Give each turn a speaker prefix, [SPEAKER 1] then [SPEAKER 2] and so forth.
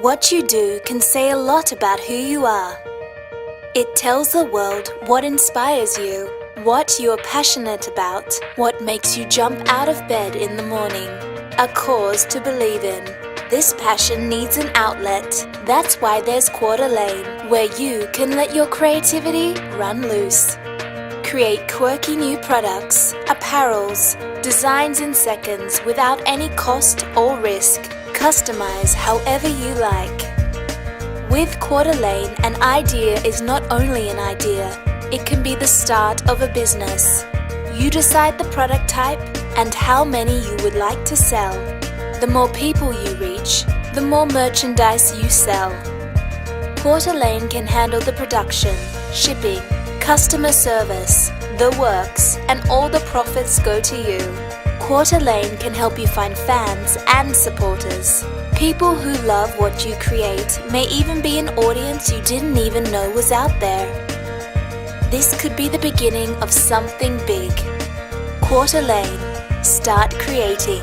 [SPEAKER 1] What you do can say a lot about who you are. It tells the world what inspires you, what you are passionate about, what makes you jump out of bed in the morning, a cause to believe in. This passion needs an outlet. That's why there's Quarter Lane, where you can let your creativity run loose. Create quirky new products, apparels, designs in seconds without any cost or risk. Customize however you like. With Quarter Lane, an idea is not only an idea, it can be the start of a business. You decide the product type and how many you would like to sell. The more people you reach, the more merchandise you sell. Quarter Lane can handle the production, shipping, customer service, the works, and all the profits go to you. Quarter Lane can help you find fans and supporters. People who love what you create may even be an audience you didn't even know was out there. This could be the beginning of something big. Quarter Lane. Start creating.